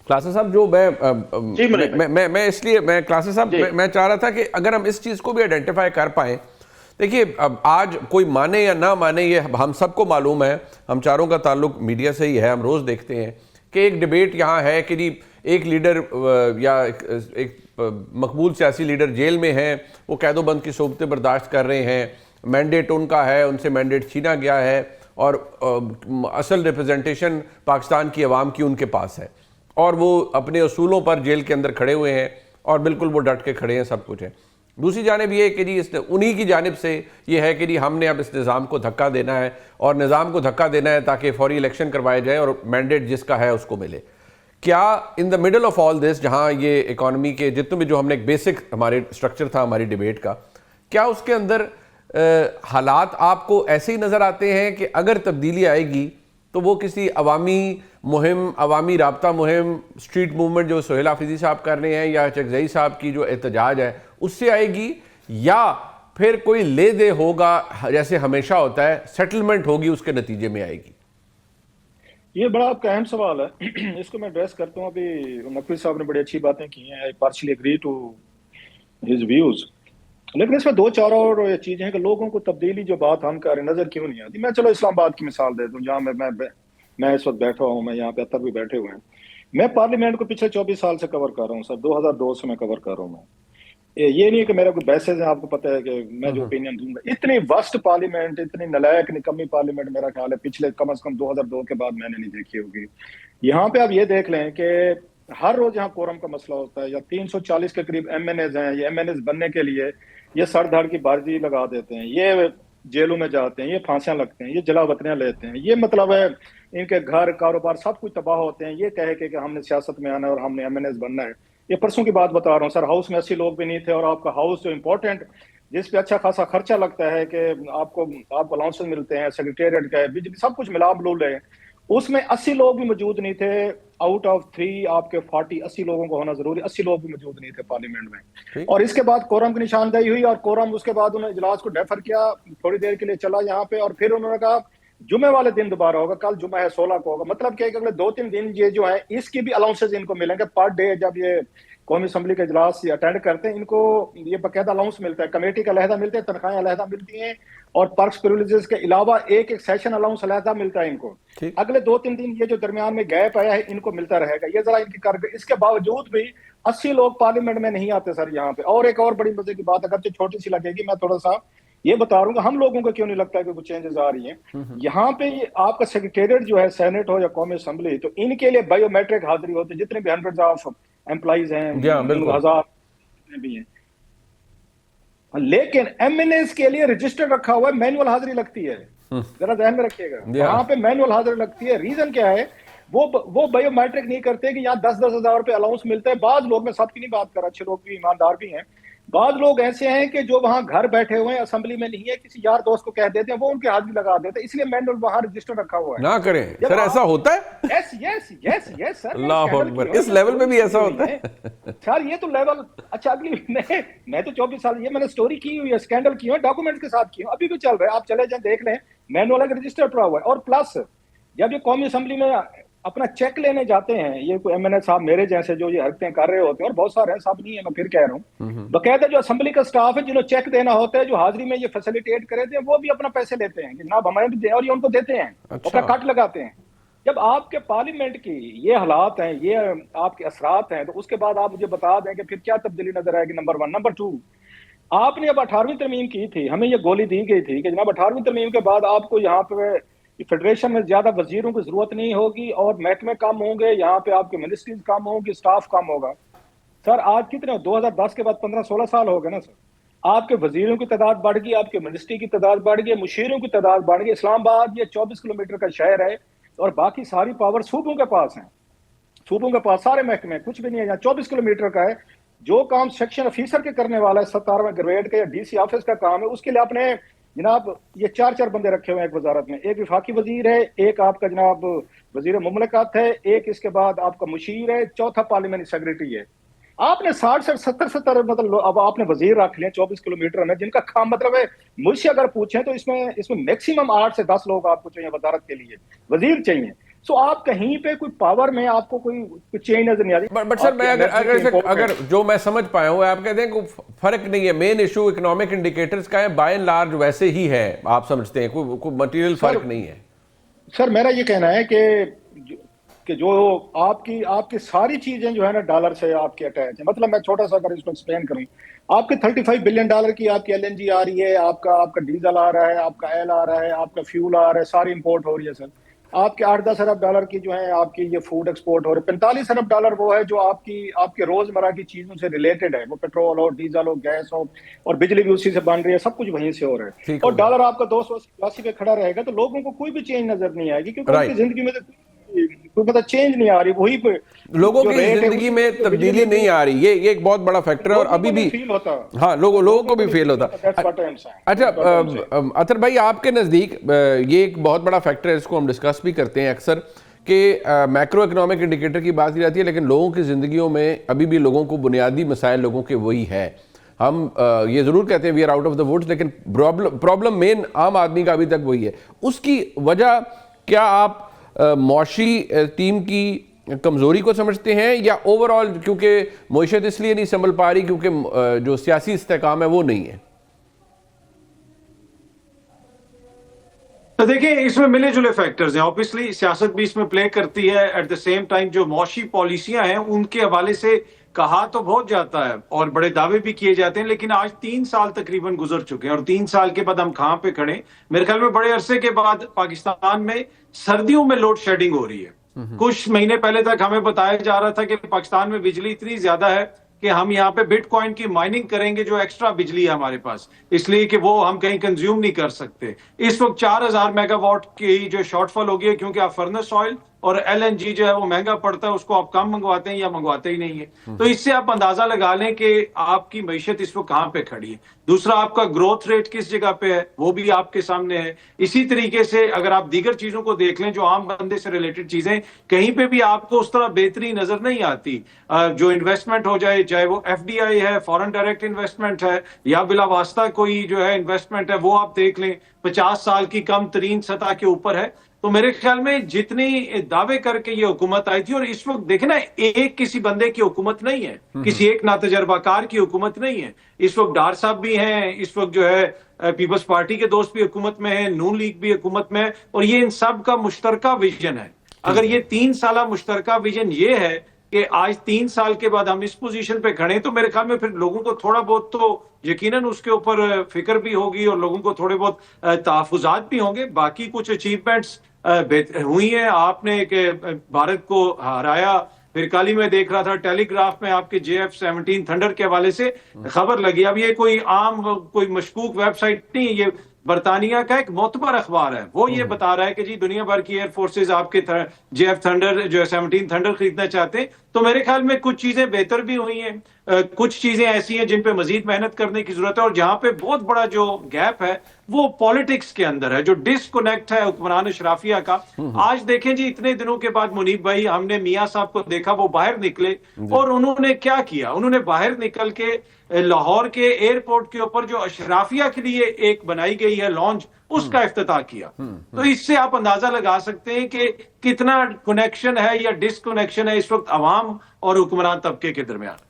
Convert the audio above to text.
Classes साहब जो मैं इसलिए मैं क्लासेस साहब मैं चाह रहा था कि अगर हम इस चीज़ को भी आइडेंटिफाई कर पाएँ। देखिए, अब आज कोई माने या ना माने, ये हम सबको मालूम है, हम चारों का ताल्लुक मीडिया से ही है, हम रोज़ देखते हैं कि एक डिबेट यहाँ है कि जी एक लीडर या एक मकबूल सियासी लीडर जेल में है, वो कैदोबंद की सोबतें बर्दाश्त कर रहे हैं, मैंडेट उनका है, उनसे मैंडेट छीना गया है और असल रिप्रेजेंटेशन पाकिस्तान की आवाम की उनके पास है और वो अपने असूलों पर जेल के अंदर खड़े हुए हैं और बिल्कुल वो डट के खड़े हैं, सब कुछ है। दूसरी जानिब ये है कि जी इसने उन्हीं की जानिब से ये है कि जी हमने अब इस निज़ाम को धक्का देना है और निज़ाम को धक्का देना है ताकि फौरी इलेक्शन करवाए जाए और मैंडेट जिसका है उसको मिले। क्या in the middle of all this, जहाँ ये इकॉनमी के जितने भी जो हमने एक बेसिक हमारे स्ट्रक्चर था हमारी डिबेट का, क्या उसके अंदर हालात आपको ऐसे ही नज़र आते हैं कि अगर तब्दीली आएगी तो वो किसी अवामी मुहिम, अवामी राब्ता मुहिम, स्ट्रीट मूवमेंट जो सोहेल हाफिज़ी साहब कर रहे हैं या चकजई साहब की जो एहतजाज है उससे आएगी, या फिर कोई ले दे होगा जैसे हमेशा होता है, सेटलमेंट होगी उसके नतीजे में आएगी? ये बड़ा आपका अहम सवाल है। इसको मैं एड्रेस करता हूँ। अभी नकवी साहब ने बड़ी अच्छी बातें की हैं, I partially agree to his views, लेकिन इसमें दो चार और चीजें हैं कि लोगों को तब्दीली जो बात हम कर रहे हैं नजर क्यों नहीं आती। मैं चलो इस्लामाबाद की मिसाल दे दूं, जहाँ मैं इस वक्त बैठा हूँ, मैं यहाँ पे अतर भी बैठे हुए हैं। मैं पार्लियामेंट को पिछले 24 साल से कवर कर रहा हूँ सर, 2002 से मैं कवर कर रहा हूँ। मैं ये नहीं है कि मेरा कोई बैसेज है, आपको पता है कि मैं जो ओपिनियन दूंगा। इतनी वस्ट पार्लियामेंट, इतनी नलायक निकम्मी पार्लियामेंट मेरा ख्याल है पिछले कम से कम 2002 के बाद मैंने नहीं देखी होगी। यहाँ पे आप ये देख लें कि हर रोज यहाँ कोरम का मसला होता है, या 340 के करीब एमएनएज हैं, ये एमएनएज बनने के लिए ये सर धड़ की बाजी लगा देते हैं, ये जेलों में जाते हैं, ये फांसियां लगते हैं, ये जलावतनियां लेते हैं। ये मतलब है इनके घर कारोबार सब कुछ तबाह होते हैं, ये कहे कि हमने सियासत में आना है और हमने एमएनएज बनना है। ये परसों की बात बता रहा हूँ सर, हाउस में 80 लोग भी नहीं थे, और आपका हाउस जो इम्पोर्टेंट जिस पे अच्छा खासा खर्चा लगता है कि आपको अलाउंसेस मिलते हैं, सेक्रेटेरिएट का है, बिजली सब कुछ मिला बलूल है, उसमें 80 लोग भी मौजूद नहीं थे। आउट ऑफ 3 आपके 40 80 लोगों को होना जरूरी, 80 लोग भी मौजूद नहीं थे पार्लियामेंट में। और इसके बाद कोरम की निशानदेही हुई, और कोरम उसके बाद उन्होंने इजलास को डेफर किया, थोड़ी देर के लिए चला यहाँ पे, और फिर उन्होंने कहा जुमे वाले दिन दोबारा होगा, कल जुमा है 16 को होगा। मतलब क्या, अगले 2-3 दिन ये जो है इसकी भी अलाउंसेज इनको मिलेंगे पर डे। जब ये कौमी असम्बली के इजलास अटेंड करते हैं, इनको ये बाकायदा अलाउंस मिलता है, कमेटी का अलहदा मिलते हैं, तनख्वाहें अलहदा मिलती हैं, और पर्क्स प्रिविलेजेस के अलावा एक एक सेशन अलाउंस अलहदा मिलता है इनको। अगले 2-3 दिन ये जो दरमियान में गैप आया है इनको मिलता रहेगा। ये जरा इनकी कर, इसके बावजूद भी 80 लोग पार्लियामेंट में नहीं आते सर यहाँ पे। और एक और बड़ी मजे की बात, अगर छोटी सी लगेगी, मैं थोड़ा सा ये बता रहा हूँ, हम लोगों को क्यों नहीं लगता है कि कुछ चेंजेस आ रही हैं यहाँ पे। आपका सेक्रेटेरिएट जो है, सेनेट हो या कौमी असम्बली, तो इनके लिए बायोमेट्रिक हाजिरी होती है, जितने भी हंड्रेड ऑफ एम्प्लॉइज हैं, 1000 भी हैं। लेकिन एमएनएस के लिए रजिस्टर रखा हुआ है, मैनुअल हाजिरी लगती है, जरा ध्यान में रखिएगा, वहां पे मैनुअल हाजिरी लगती है। रीजन क्या है, वो बायोमेट्रिक नहीं करते कि यहाँ 10-10 हजार रुपए अलाउंस मिलता है। बाद लोग, मैं सबकी नहीं बात कर रहा, अच्छे लोग भी ईमानदार भी हैं, बाद लोग ऐसे हैं कि जो वहां घर बैठे हुए हैं, असेंबली में नहीं है, किसी यार दोस्त को कह देते हैं, वो उनकी हाजिरी लगा देते हैं, इसलिए मैनुअल वहां रजिस्टर रखा हुआ है। ना करें सर, ऐसा होता है? Yes yes yes yes sir, अल्लाह अकबर, इस लेवल पे भी ऐसा होता है सर? ये तो लेवल, अच्छा अगली मैं तो 24 साल ये मैंने स्टोरी की हुई है, स्कैंडल की हुई है, डॉक्यूमेंट के साथ की हुई, अभी भी चल रहा है, आप चले जाए देख लें, मैनुअल का रजिस्टर पड़ा हुआ है। और प्लस जब ये कौमी असम्बली में अपना चेक लेने जाते हैं, ये कोई एमएनए साहब मेरे जैसे जो ये हरकतें कर रहे होते हैं, और बहुत सारे हैं, सब नहीं है, मैं फिर कह रहा हूँ, बकायदा जो असेंबली का स्टाफ है जिन्हें चेक देना होता है, जो हाजिरी में ये फैसिलिटेट करे थे, वो भी अपना पैसे लेते हैं कि जनाब हमें भी दे, और ये उनको देते हैं, अपना कट लगाते हैं। जब आपके पार्लियामेंट की ये हालात हैं, ये आपके असरात हैं, तो उसके बाद आप मुझे बता दें कि फिर क्या तब्दीली नजर आएगी, नंबर 1। नंबर 2, आपने अब 18वीं तरमीम की थी, हमें ये गोली दी गई थी कि जनाब 18वीं तरमीम के बाद आपको यहाँ पे फेडरेशन में ज्यादा वजीरों की जरूरत नहीं होगी, और महकमे कम होंगे, यहाँ पे आपके मिनिस्ट्रीज कम होंगी, स्टाफ कम होगा। सर आज कितने, 2010 के बाद 15-16 साल हो गए ना सर, आपके वजीरों की तादाद बढ़ गई, आपके मिनिस्ट्री की तादाद बढ़ गई, मुशीरों की तादाद बढ़ गई। इस्लामाबाद ये 24 किलोमीटर का शहर है, और बाकी सारी पावर सूबों के पास है, सूबों के पास सारे महकमे, कुछ भी नहीं है। यहाँ 24 किलोमीटर का है, जो काम सेक्शन ऑफिसर के करने वाला है, 17वें ग्रेड का या डीसी ऑफिस का काम है, उसके लिए आपने जनाब ये 4-4 बंदे रखे हुए हैं एक वजारत में। एक विफाकी वजीर है, एक आपका जनाब वजीर मुमलकत है, एक इसके बाद आपका मुशीर है, चौथा पार्लियामेंट्री सेक्रेटरी है। आपने 60 से 70 मतलब अब आपने वजीर रख लिया 24 किलोमीटर में, जिनका काम मतलब है, मुझसे अगर पूछें तो इसमें मैक्सिमम 8 से 10 लोग आपको चाहिए वजारत के लिए, वजीर चाहिए। सो आप कहीं पे कोई पावर में आपको कोई चेंज नजर नहीं आ रही। बट सर मैं अगर जो मैं समझ पाया हूँ, आप कहते हैं कोई फर्क नहीं है, मेन इशू इकोनॉमिक इंडिकेटर्स का है, बाय एंड लार्ज वैसे ही है, आप समझते हैं कोई मटेरियल फर्क नहीं है? सर मेरा ये कहना है कि जो आपकी आपकी सारी चीजें जो है ना डॉलर से आपकी अटैच है। मतलब मैं छोटा सा अगर इसको एक्सप्लेन करूं, आपके $35 बिलियन की आपकी एलएनजी आ रही है, आपका डीजल आ रहा है, आपका ऑयल आ रहा है, आपका फ्यूल आ रहा है, सारी इंपोर्ट हो रही है सर। आपके $8-10 अरब की जो है आपकी ये फूड एक्सपोर्ट हो रहे हैं। $45 अरब वो है जो आपके रोजमर्रा की चीजों से रिलेटेड है, वो पेट्रोल हो, डीजल हो, गैस हो, और बिजली भी उसी से बन रही है, सब कुछ वहीं से हो रहा है। और डॉलर आपका 280 पे खड़ा रहेगा तो लोगों को कोई भी चेंज नजर नहीं आएगी, क्योंकि उनकी जिंदगी में तो कोई मतलब चेंज नहीं आ रही, वही पे लोगों की जिंदगी में तब्दीली नहीं आ रही। ये एक बहुत बड़ा फैक्टर है और अभी भी फील होता है। हाँ, लोगों को भी फील होता। अच्छा अतर भाई, आपके नज़दीक ये एक बहुत बड़ा फैक्टर है, इसको हम डिस्कस भी करते हैं अक्सर कि मैक्रो इकोनॉमिक इंडिकेटर की बात की जाती है, लेकिन लोगों की ज़िंदगियों में अभी भी लोगों को बुनियादी मसाइल लोगों के वही है। हम ये ज़रूर कहते हैं we are out of the woods, लेकिन प्रॉब्लम मेन आम आदमी का अभी तक वही है। उसकी वजह क्या आप मौशी टीम की कमज़ोरी को समझते हैं, या ओवरऑल क्योंकि मईशत इसलिए नहीं संभल पा रही क्योंकि जो सियासी इस्तेकाम है वो नहीं है? तो देखिए, इसमें मिले जुले फैक्टर्स हैं। ऑब्वियसली सियासत भी इसमें प्ले करती है। एट द सेम टाइम जो मौशी पॉलिसियां हैं उनके हवाले से कहा तो बहुत जाता है और बड़े दावे भी किए जाते हैं, लेकिन आज 3 साल तकरीबन गुजर चुके हैं और 3 साल के बाद हम कहां पे खड़े? मेरे ख्याल में बड़े अरसे के बाद पाकिस्तान में सर्दियों में लोड शेडिंग हो रही है। कुछ महीने पहले तक हमें बताया जा रहा था कि पाकिस्तान में बिजली इतनी ज्यादा है कि हम यहाँ पे बिटकॉइन की माइनिंग करेंगे, जो एक्स्ट्रा बिजली है हमारे पास, इसलिए कि वो हम कहीं कंज्यूम नहीं कर सकते। इस वक्त 4000 मेगावाट की जो शॉर्टफॉल हो गई है, क्योंकि आप फर्नेस ऑयल और एलएनजी जो है वो महंगा पड़ता है, उसको आप कम मंगवाते हैं या मंगवाते ही नहीं है। तो इससे आप अंदाजा लगा लें कि आपकी मैशत इस वक्त कहां पे खड़ी है। दूसरा, आपका ग्रोथ रेट किस जगह पे है वो भी आपके सामने है। इसी तरीके से अगर आप दीगर चीजों को देख लें, जो आम बंदे से रिलेटेड चीजें, कहीं पे भी आपको उस तरह बेहतरी नजर नहीं आती। जो इन्वेस्टमेंट हो जाए, चाहे वो एफडीआई है, फॉरेन डायरेक्ट इन्वेस्टमेंट है, या बिला वास्ता कोई जो है इन्वेस्टमेंट है, वो आप देख लें 50 साल की कम तरीन सतह के ऊपर है। तो मेरे ख्याल में जितनी दावे करके ये हुकूमत आई थी, और इस वक्त देखे ना, एक किसी बंदे की हुकूमत नहीं है, किसी एक नातजर्बाकार की हुकूमत नहीं है। इस वक्त डार साहब भी हैं, इस वक्त जो है पीपल्स पार्टी के दोस्त भी हुकूमत में है, नून लीग भी हुकूमत में है, और ये इन सब का मुश्तरका विजन है। अगर ये 3 साल मुश्तरका विजन ये है कि आज 3 साल के बाद हम इस पोजीशन पे खड़े, तो मेरे ख्याल में फिर लोगों को थोड़ा बहुत तो यकीनन उसके ऊपर फिक्र भी होगी और लोगों को थोड़े बहुत तहफुजात भी होंगे। बाकी कुछ अचीवमेंट्स हुई है। आपने एक भारत को हराया। फिर कल ही मैं देख रहा था टेलीग्राफ में आपके JF-17 थंडर के हवाले से खबर लगी। अब ये कोई आम कोई मशकूक वेबसाइट नहीं, ये बरतानिया का एक मोतबर अखबार है। वो ये बता रहा है कि जी दुनिया भर की एयरफोर्सेज आपके JF थंडर जो है 17 थंडर खरीदना चाहते हैं। तो मेरे ख्याल में कुछ चीजें बेहतर भी हुई हैं, कुछ चीजें ऐसी हैं जिन पे मजीद मेहनत करने की जरूरत है, और जहां पे बहुत बड़ा जो गैप है वो पॉलिटिक्स के अंदर है, जो डिस्कनेक्ट है हुक्मरान अशराफिया का। आज देखें जी, इतने दिनों के बाद मुनीब भाई, हमने मियां साहब को देखा, वो बाहर निकले और उन्होंने क्या किया? उन्होंने बाहर निकल के लाहौर के एयरपोर्ट के ऊपर जो अशराफिया के लिए एक बनाई गई है लॉन्च, उसका इफ्तिताह किया। तो इससे आप अंदाजा लगा सकते हैं कि कितना कनेक्शन है या डिसकनेक्शन है इस वक्त अवाम और हुक्मरान तबके के दरमियान।